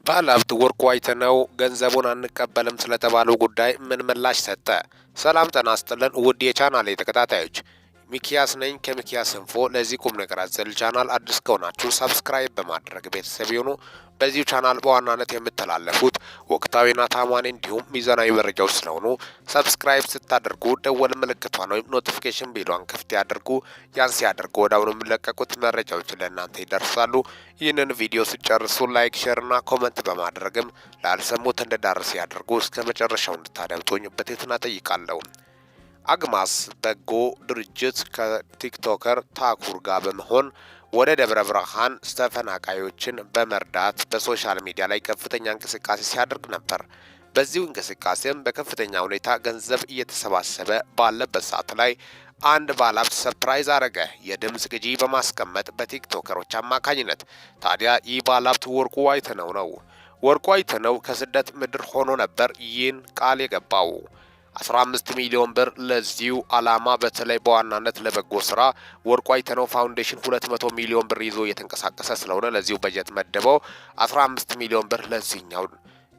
ባለሀብት ወርቁ አይተነው ገንዘቡን አንቀበልም ስለተባለው ጉዳይ ምን ምላሽ ሰጠ? ሰላም ጤና ይስጥልን ውድ የቻናሌ ተከታታዮች፣ ሚኪያስ ነኝ ከሚኪያስ ኢንፎ። ለዚህ ቁም ነገር አዘል ቻናል አዲስ ከሆናችሁ ሰብስክራይብ በማድረግ ቤተሰብ ይሁኑ። በዚሁ ቻናል በዋናነት የምተላለፉት ወቅታዊና ታማኝ እንዲሁም ሚዛናዊ መረጃዎች ስለሆኑ ሰብስክራይብ ስታደርጉ ደወል ምልክቷን ወይም ኖቲፊኬሽን ቤሏን ክፍት ያድርጉ። ያን ሲያደርጉ ወዲያውኑ የሚለቀቁት መረጃዎች ለእናንተ ይደርሳሉ። ይህንን ቪዲዮ ሲጨርሱ ላይክ፣ ሼርና ኮመንት በማድረግም ላልሰሙት እንዲዳረስ ያድርጉ። እስከ መጨረሻው እንድታደምጡኝ በትህትና ጠይቃለሁ። አግማስ በጎ ድርጅት ከቲክቶከር ታኩር ጋር በመሆን ወደ ደብረ ብርሃን ተፈናቃዮችን በመርዳት በሶሻል ሚዲያ ላይ ከፍተኛ እንቅስቃሴ ሲያደርግ ነበር። በዚሁ እንቅስቃሴም በከፍተኛ ሁኔታ ገንዘብ እየተሰባሰበ ባለበት ሰዓት ላይ አንድ ባለሀብት ሰርፕራይዝ አረገ፣ የድምጽ ቅጂ በማስቀመጥ በቲክቶከሮች አማካኝነት። ታዲያ ይህ ባለሀብት ወርቁ አይተነው ነው። ወርቁ አይተነው ከስደት ምድር ሆኖ ነበር ይህን ቃል የገባው። 15 ሚሊዮን ብር ለዚሁ አላማ በተለይ በዋናነት ለበጎ ስራ ወርቁ አይተነው ፋውንዴሽን 200 ሚሊዮን ብር ይዞ እየተንቀሳቀሰ ስለሆነ ለዚሁ በጀት መደበው 15 ሚሊዮን ብር ለዚህኛው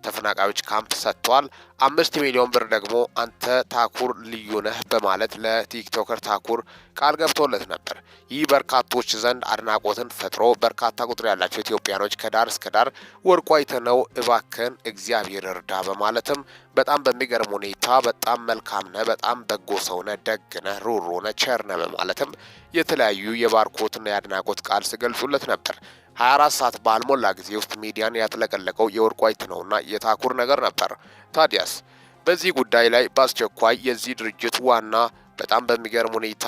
ተፈናቃዮች ካምፕ ሰጥቷል። 5 ሚሊዮን ብር ደግሞ አንተ ታኩር ልዩ ነህ በማለት ለቲክቶከር ታኩር ቃል ገብቶለት ነበር። ይህ በርካቶች ዘንድ አድናቆትን ፈጥሮ በርካታ ቁጥር ያላቸው ኢትዮጵያኖች ከዳር እስከ ዳር ወርቁ አይተነው እባክን እግዚአብሔር እርዳ በማለትም በጣም በሚገርም ሁኔታ በጣም መልካም ነህ፣ በጣም በጎ ሰው ነህ፣ ደግ ነህ፣ ሩሩ ነህ፣ ቸር ነህ በማለትም የተለያዩ የባርኮትና የአድናቆት ቃል ሲገልጹለት ነበር። 24 ሰዓት ባልሞላ ጊዜ ውስጥ ሚዲያን ያጥለቀለቀው የወርቁ አይተነውና የታኩር ነገር ነበር። ታዲያስ በዚህ ጉዳይ ላይ በአስቸኳይ የዚህ ድርጅት ዋና በጣም በሚገርም ሁኔታ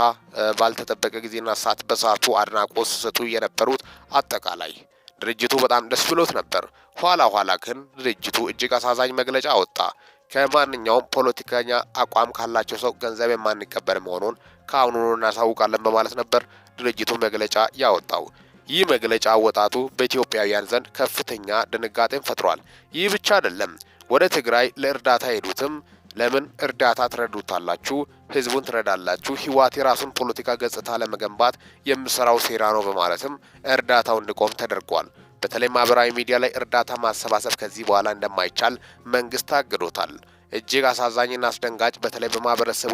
ባልተጠበቀ ጊዜና ሰዓት በሰዓቱ አድናቆት ሲሰጡ የነበሩት አጠቃላይ ድርጅቱ በጣም ደስ ብሎት ነበር። ኋላ ግን ድርጅቱ እጅግ አሳዛኝ መግለጫ አወጣ። ከማንኛውም ፖለቲከኛ አቋም ካላቸው ሰው ገንዘብ የማንቀበል መሆኑን ከአሁኑኑ እናሳውቃለን በማለት ነበር ድርጅቱ መግለጫ ያወጣው። ይህ መግለጫ አወጣጡ በኢትዮጵያውያን ዘንድ ከፍተኛ ድንጋጤን ፈጥሯል። ይህ ብቻ አይደለም። ወደ ትግራይ ለእርዳታ ሄዱትም ለምን እርዳታ ትረዱታላችሁ? ህዝቡን ትረዳላችሁ? ህወሓት የራሱን ፖለቲካ ገጽታ ለመገንባት የሚሰራው ሴራ ነው በማለትም እርዳታው እንዲቆም ተደርጓል። በተለይ ማህበራዊ ሚዲያ ላይ እርዳታ ማሰባሰብ ከዚህ በኋላ እንደማይቻል መንግስት አግዶታል። እጅግ አሳዛኝና አስደንጋጭ በተለይ በማህበረሰቡ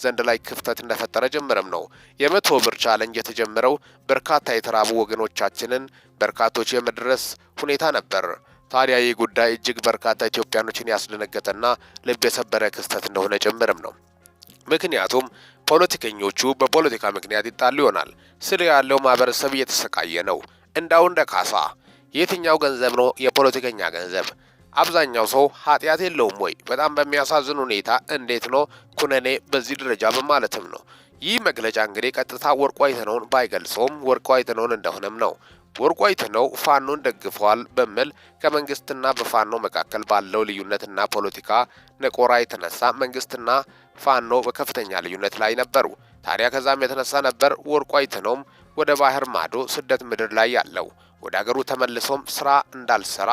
ዘንድ ላይ ክፍተት እንደፈጠረ ጀምረም ነው። የ100 ብር ቻለንጅ የተጀመረው በርካታ የተራቡ ወገኖቻችንን በርካቶች የመድረስ ሁኔታ ነበር። ታዲያ ይህ ጉዳይ እጅግ በርካታ ኢትዮጵያኖችን ያስደነገጠና ልብ የሰበረ ክስተት እንደሆነ ጭምርም ነው። ምክንያቱም ፖለቲከኞቹ በፖለቲካ ምክንያት ይጣሉ ይሆናል። ስለ ያለው ማህበረሰብ እየተሰቃየ ነው። እንዳው እንደ ካሳ የትኛው ገንዘብ ነው የፖለቲከኛ ገንዘብ? አብዛኛው ሰው ኃጢአት የለውም ወይ? በጣም በሚያሳዝን ሁኔታ እንዴት ነው ኩነኔ በዚህ ደረጃ በማለትም ነው። ይህ መግለጫ እንግዲህ ቀጥታ ወርቁ አይተነውን ባይገልጸውም ወርቁ አይተነውን እንደሆነም ነው። ወርቁ አይተነው ፋኖን ደግፈዋል በሚል ከመንግስትና በፋኖ መካከል ባለው ልዩነትና ፖለቲካ ነቆራ የተነሳ መንግስትና ፋኖ በከፍተኛ ልዩነት ላይ ነበሩ። ታዲያ ከዛም የተነሳ ነበር ወርቁ አይተነውም ወደ ባህር ማዶ ስደት ምድር ላይ ያለው ወደ አገሩ ተመልሶም ስራ እንዳልሰራ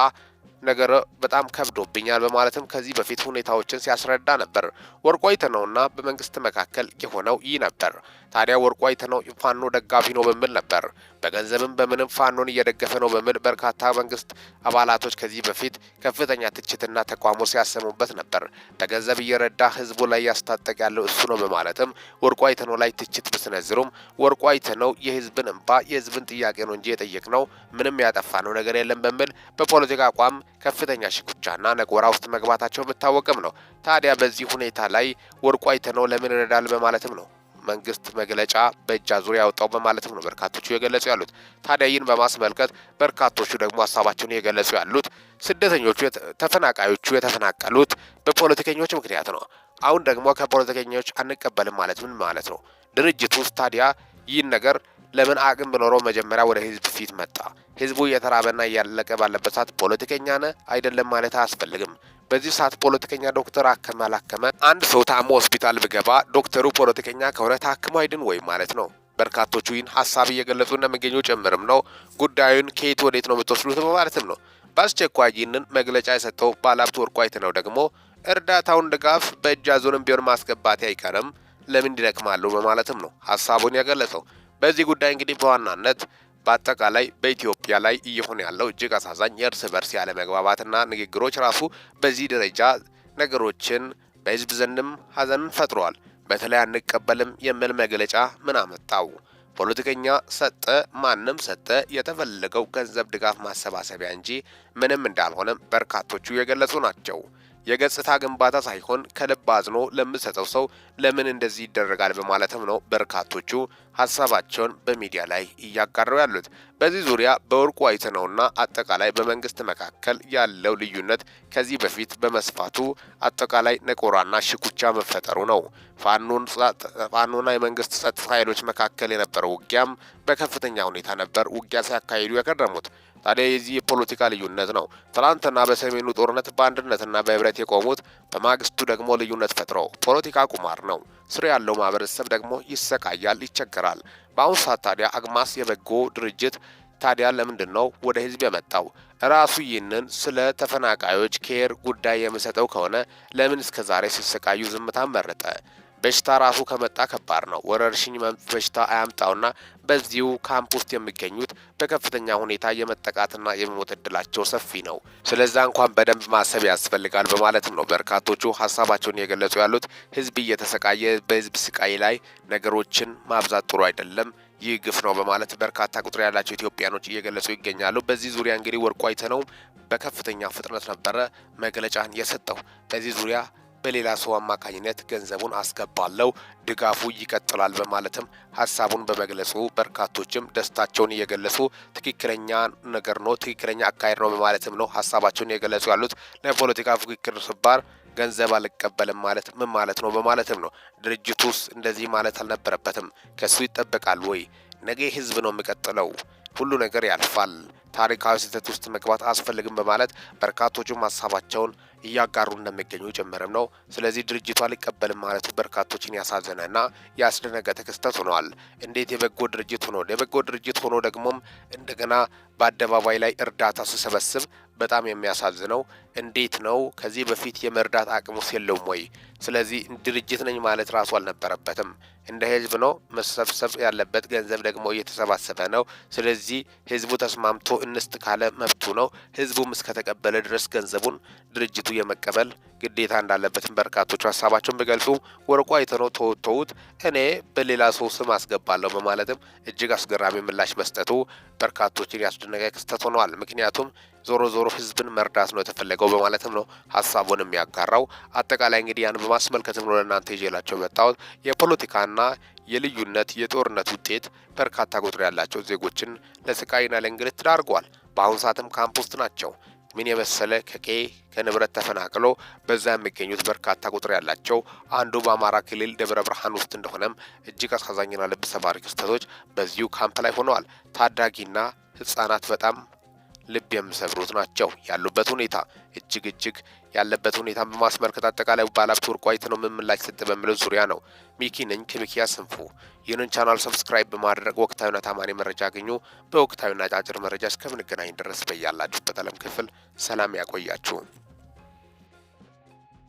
ነገር በጣም ከብዶብኛል በማለትም ከዚህ በፊት ሁኔታዎችን ሲያስረዳ ነበር። ወርቁ አይተነውና በመንግስት መካከል የሆነው ይህ ነበር። ታዲያ ወርቁ አይተነው ፋኖ ደጋፊ ነው በሚል ነበር። በገንዘብም በምንም ፋኖን እየደገፈ ነው በሚል በርካታ መንግስት አባላቶች ከዚህ በፊት ከፍተኛ ትችትና ተቃውሞ ሲያሰሙበት ነበር። በገንዘብ እየረዳ ህዝቡ ላይ ያስታጠቅ ያለው እሱ ነው በማለትም ወርቁ አይተነው ላይ ትችት ብስነዝሩም ወርቁ አይተነው የህዝብን እንባ የህዝብን ጥያቄ ነው እንጂ የጠየቅነው ምንም ያጠፋነው ነገር የለም በሚል በፖለቲካ አቋም ከፍተኛ ሽኩቻና ነቆራ ውስጥ መግባታቸው ብታወቅም ነው። ታዲያ በዚህ ሁኔታ ላይ ወርቁ አይተነው ለምን ይረዳል በማለትም ነው መንግስት መግለጫ በእጅ አዙር ያወጣው በማለትም ነው በርካቶቹ የገለጹ ያሉት። ታዲያ ይህን በማስመልከት በርካቶቹ ደግሞ ሀሳባቸውን የገለጹ ያሉት ተፈናቃዮቹ የተፈናቀሉት በፖለቲከኞች ምክንያት ነው። አሁን ደግሞ ከፖለቲከኞች አንቀበልም ማለት ምን ማለት ነው? ድርጅቱ ውስጥ ታዲያ ይህን ነገር ለምን አቅም ቢኖረው መጀመሪያ ወደ ህዝብ ፊት መጣ? ህዝቡ እየተራበና እያለቀ ባለበት ሰዓት ፖለቲከኛ ነህ አይደለም ማለት አያስፈልግም። በዚህ ሰዓት ፖለቲከኛ ዶክተር አከመ አላከመ አንድ ሰው ታሞ ሆስፒታል ቢገባ ዶክተሩ ፖለቲከኛ ከሆነ ታክሞ አይድን ወይ ማለት ነው። በርካቶቹ ይህን ሀሳብ እየገለጹ እንደሚገኙ ጭምርም ነው። ጉዳዩን ከየት ወዴት ነው የምትወስዱት በማለትም ነው። በአስቸኳይ ይህንን መግለጫ የሰጠው ባለሀብት ወርቁ አይተነው ደግሞ እርዳታውን ድጋፍ በእጅ አዙርም ቢሆን ማስገባት አይቀርም ለምን ይደክማሉ በማለትም ነው ሀሳቡን ያገለጸው። በዚህ ጉዳይ እንግዲህ በዋናነት በአጠቃላይ በኢትዮጵያ ላይ እየሆነ ያለው እጅግ አሳዛኝ የእርስ በርስ ያለመግባባትና ንግግሮች ራሱ በዚህ ደረጃ ነገሮችን በህዝብ ዘንድም ሀዘንን ፈጥሯል። በተለይ አንቀበልም የሚል መግለጫ ምን አመጣው? ፖለቲከኛ ሰጠ ማንም ሰጠ የተፈለገው ገንዘብ ድጋፍ ማሰባሰቢያ እንጂ ምንም እንዳልሆነም በርካቶቹ የገለጹ ናቸው። የገጽታ ግንባታ ሳይሆን ከልብ አዝኖ ለምሰጠው ሰው ለምን እንደዚህ ይደረጋል በማለትም ነው በርካቶቹ ሀሳባቸውን በሚዲያ ላይ እያጋሩ ያሉት። በዚህ ዙሪያ በወርቁ አይተነውና አጠቃላይ በመንግስት መካከል ያለው ልዩነት ከዚህ በፊት በመስፋቱ አጠቃላይ ነቆራና ሽኩቻ መፈጠሩ ነው። ፋኖና የመንግስት ጸጥታ ኃይሎች መካከል የነበረው ውጊያም በከፍተኛ ሁኔታ ነበር ውጊያ ሲያካሂዱ የከረሙት። ታዲያ የዚህ የፖለቲካ ልዩነት ነው። ትላንትና በሰሜኑ ጦርነት በአንድነትና በህብረት የቆሙት በማግስቱ ደግሞ ልዩነት ፈጥረው ፖለቲካ ቁማር ነው። ስር ያለው ማህበረሰብ ደግሞ ይሰቃያል፣ ይቸገራል። በአሁኑ ሰዓት ታዲያ አግማስ የበጎ ድርጅት ታዲያ ለምንድን ነው ወደ ህዝብ የመጣው? ራሱ ይህንን ስለ ተፈናቃዮች ኬር ጉዳይ የሚሰጠው ከሆነ ለምን እስከዛሬ ሲሰቃዩ ዝምታን መረጠ? በሽታ ራሱ ከመጣ ከባድ ነው። ወረርሽኝ በሽታ አያምጣውና በዚሁ ካምፕ ውስጥ የሚገኙት በከፍተኛ ሁኔታ የመጠቃትና የመሞት እድላቸው ሰፊ ነው። ስለዛ እንኳን በደንብ ማሰብ ያስፈልጋል በማለትም ነው በርካቶቹ ሀሳባቸውን የገለጹ ያሉት። ህዝብ እየተሰቃየ በህዝብ ስቃይ ላይ ነገሮችን ማብዛት ጥሩ አይደለም፣ ይህ ግፍ ነው በማለት በርካታ ቁጥር ያላቸው ኢትዮጵያኖች እየገለጹ ይገኛሉ። በዚህ ዙሪያ እንግዲህ ወርቁ አይተነው በከፍተኛ ፍጥነት ነበረ መግለጫን የሰጠው። በዚህ ዙሪያ በሌላ ሰው አማካኝነት ገንዘቡን አስገባለው ድጋፉ ይቀጥላል በማለትም ሀሳቡን በመግለጹ በርካቶችም ደስታቸውን እየገለጹ ትክክለኛ ነገር ነው፣ ትክክለኛ አካሄድ ነው በማለትም ነው ሀሳባቸውን እየገለጹ ያሉት። ለፖለቲካ ፉክክር ሲባል ገንዘብ አልቀበልም ማለት ምን ማለት ነው በማለትም ነው። ድርጅቱስ እንደዚህ ማለት አልነበረበትም። ከሱ ይጠበቃል ወይ? ነገ ህዝብ ነው የሚቀጥለው። ሁሉ ነገር ያልፋል። ታሪካዊ ስህተት ውስጥ መግባት አስፈልግም በማለት በርካቶቹም ሀሳባቸውን እያጋሩ እንደሚገኙ ጭምርም ነው። ስለዚህ ድርጅቱ አልቀበልም ማለቱ በርካቶችን ያሳዘነና ያስደነገጠ ክስተት ሆኗል። እንዴት የበጎ ድርጅት ሆኖ ደግሞም እንደገና በአደባባይ ላይ እርዳታ ሲሰበስብ በጣም የሚያሳዝነው እንዴት ነው? ከዚህ በፊት የመርዳት አቅሙስ የለውም ወይ? ስለዚህ ድርጅት ነኝ ማለት ራሱ አልነበረበትም። እንደ ህዝብ ነው መሰብሰብ ያለበት። ገንዘብ ደግሞ እየተሰባሰበ ነው። ስለዚህ ህዝቡ ተስማምቶ እንስጥ ካለ መብቱ ነው። ህዝቡም እስከተቀበለ ድረስ ገንዘቡን ድርጅቱ የመቀበል ግዴታ እንዳለበትም በርካቶቹ ሀሳባቸውን ቢገልጹ ወርቁ አይተነው ተውት እኔ በሌላ ሰው ስም አስገባለሁ በማለትም እጅግ አስገራሚ ምላሽ መስጠቱ በርካቶችን ያስደነቀ ክስተት ሆኗል። ምክንያቱም ዞሮ ህዝብን መርዳት ነው የተፈለገው በማለትም ነው ሀሳቡን የሚያጋራው። አጠቃላይ እንግዲህ ያን በማስመልከትም ነው ለእናንተ ይዤላቸው የመጣሁት። የፖለቲካና የልዩነት የጦርነት ውጤት በርካታ ቁጥር ያላቸው ዜጎችን ለስቃይና ለእንግልት ዳርጓል። በአሁኑ ሰዓትም ካምፕ ውስጥ ናቸው። ምን የመሰለ ከንብረት ተፈናቅሎ በዛ የሚገኙት በርካታ ቁጥር ያላቸው አንዱ በአማራ ክልል ደብረ ብርሃን ውስጥ እንደሆነም እጅግ አሳዛኝና ልብ ሰባሪ ክስተቶች በዚሁ ካምፕ ላይ ሆነዋል። ታዳጊና ህጻናት በጣም ልብ የሚሰብሩት ናቸው። ያሉበት ሁኔታ እጅግ ያለበት ሁኔታ በማስመልከት አጠቃላይ ባለሀብቱ ወርቁ አይተነው ምን ምላሽ ሰጠ በሚለው ዙሪያ ነው። ሚኪ ነኝ ከሚኪያስ ኢንፎ። ይህንን ቻናል ሰብስክራይብ በማድረግ ወቅታዊና ታማኒ መረጃ አግኙ። በወቅታዊና አጫጭር መረጃ እስከምንገናኝ ድረስ በያላችሁበት ዓለም ክፍል ሰላም ያቆያችሁ።